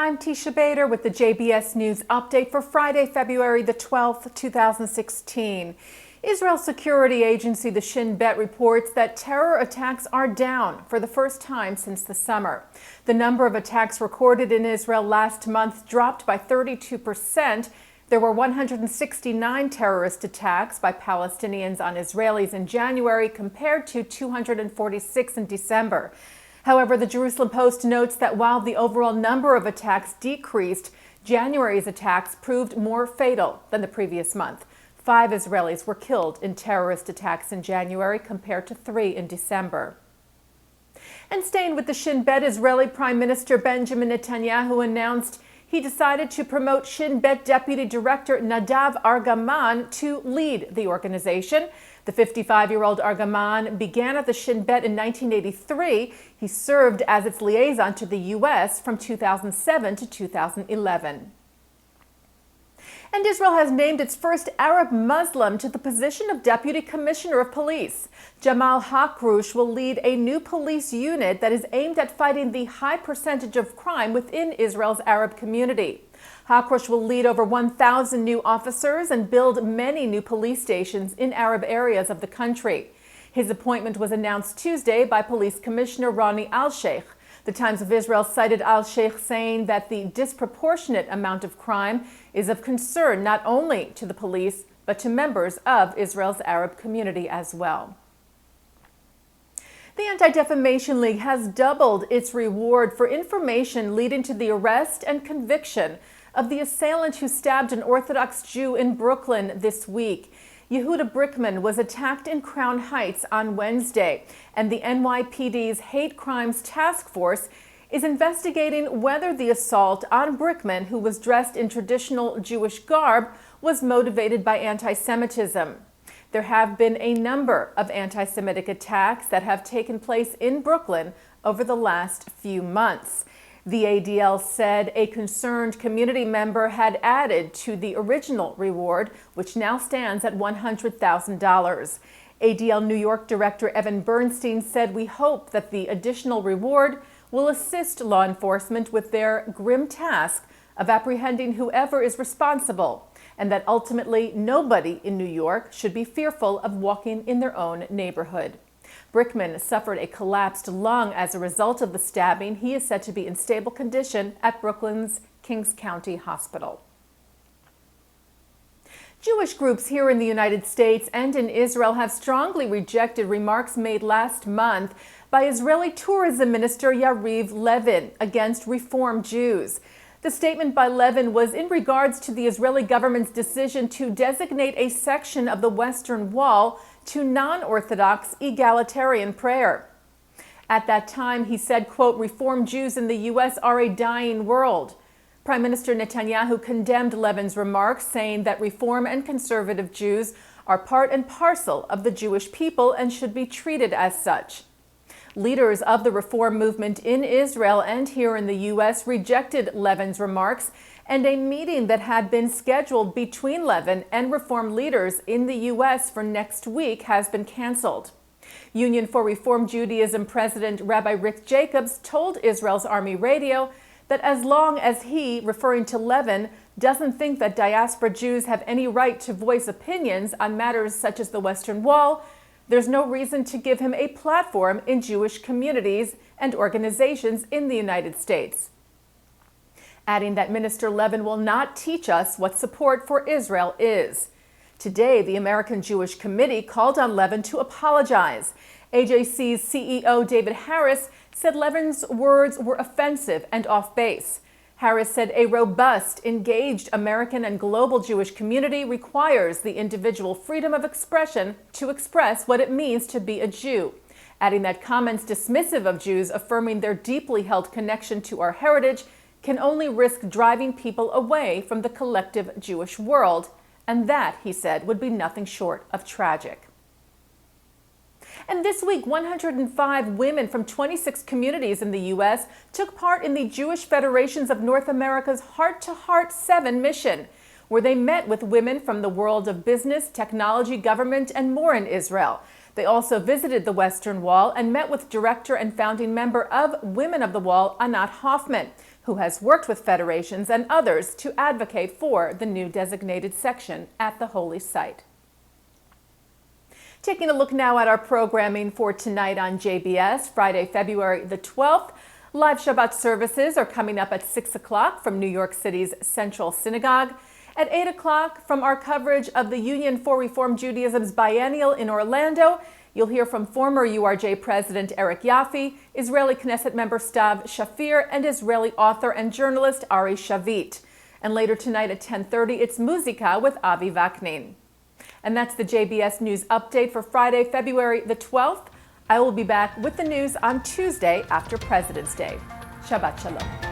I'm Teisha Bader with the JBS News Update for Friday, February the 12th, 2016. Israel's security agency, the Shin Bet, reports that terror attacks are down for the first time since the summer. The number of attacks recorded in Israel last month dropped by 32%. There were 169 terrorist attacks by Palestinians on Israelis in January compared to 246 in December. However, the Jerusalem Post notes that while the overall number of attacks decreased, January's attacks proved more fatal than the previous month. 5 Israelis were killed in terrorist attacks in January compared to 3 in December. And staying with the Shin Bet, Israeli Prime Minister Benjamin Netanyahu announced he decided to promote Shin Bet Deputy Director Nadav Argaman to lead the organization. The 55-year-old Argaman began at the Shin Bet in 1983. He served as its liaison to the U.S. from 2007 to 2011. And Israel has named its first Arab Muslim to the position of Deputy Commissioner of Police. Jamal Hakroush will lead a new police unit that is aimed at fighting the high percentage of crime within Israel's Arab community. Hakroush will lead over 1,000 new officers and build many new police stations in Arab areas of the country. His appointment was announced Tuesday by Police Commissioner Ronnie Al-Sheikh. The Times of Israel cited Al-Sheikh saying that the disproportionate amount of crime is of concern not only to the police, but to members of Israel's Arab community as well. The Anti-Defamation League has doubled its reward for information leading to the arrest and conviction of the assailant who stabbed an Orthodox Jew in Brooklyn this week. Yehuda Brickman was attacked in Crown Heights on Wednesday, and the NYPD's Hate Crimes Task Force is investigating whether the assault on Brickman, who was dressed in traditional Jewish garb, was motivated by anti-Semitism. There have been a number of anti-Semitic attacks that have taken place in Brooklyn over the last few months. The ADL said a concerned community member had added to the original reward, which now stands at $100,000. ADL New York Director Evan Bernstein said, "We hope that the additional reward will assist law enforcement with their grim task of apprehending whoever is responsible, and that ultimately nobody in New York should be fearful of walking in their own neighborhood." Brickman suffered a collapsed lung as a result of the stabbing. He is said to be in stable condition at Brooklyn's Kings County Hospital. Jewish groups here in the United States and in Israel have strongly rejected remarks made last month by Israeli Tourism Minister Yariv Levin against Reform Jews. The statement by Levin was in regards to the Israeli government's decision to designate a section of the Western Wall to non-Orthodox egalitarian prayer. At that time, he said, quote, "Reform Jews in the U.S. are a dying world." Prime Minister Netanyahu condemned Levin's remarks, saying that Reform and conservative Jews are part and parcel of the Jewish people and should be treated as such. Leaders of the Reform movement in Israel and here in the U.S. rejected Levin's remarks, and a meeting that had been scheduled between Levin and Reform leaders in the U.S. for next week has been canceled. Union for Reform Judaism President Rabbi Rick Jacobs told Israel's Army Radio that as long as he, referring to Levin, doesn't think that diaspora Jews have any right to voice opinions on matters such as the Western Wall, there's no reason to give him a platform in Jewish communities and organizations in the United States. Adding that Minister Levin will not teach us what support for Israel is. Today, the American Jewish Committee called on Levin to apologize. AJC's CEO David Harris said Levin's words were offensive and off base. Harris said a robust, engaged American and global Jewish community requires the individual freedom of expression to express what it means to be a Jew, adding that comments dismissive of Jews affirming their deeply held connection to our heritage can only risk driving people away from the collective Jewish world, and that, he said, would be nothing short of tragic. And this week, 105 women from 26 communities in the U.S. took part in the Jewish Federations of North America's Heart to Heart 7 mission, where they met with women from the world of business, technology, government, and more in Israel. They also visited the Western Wall and met with director and founding member of Women of the Wall, Anat Hoffman, who has worked with federations and others to advocate for the new designated section at the holy site. Taking a look now at our programming for tonight on JBS, Friday, February the 12th. Live Shabbat services are coming up at 6 o'clock from New York City's Central Synagogue. At 8 o'clock, from our coverage of the Union for Reform Judaism's biennial in Orlando, you'll hear from former URJ President Eric Yaffe, Israeli Knesset member Stav Shafir, and Israeli author and journalist Ari Shavit. And later tonight at 10:30, it's Muzika with Avi Vaknin. And that's the JBS News Update for Friday, February the 12th. I will be back with the news on Tuesday after President's Day. Shabbat Shalom.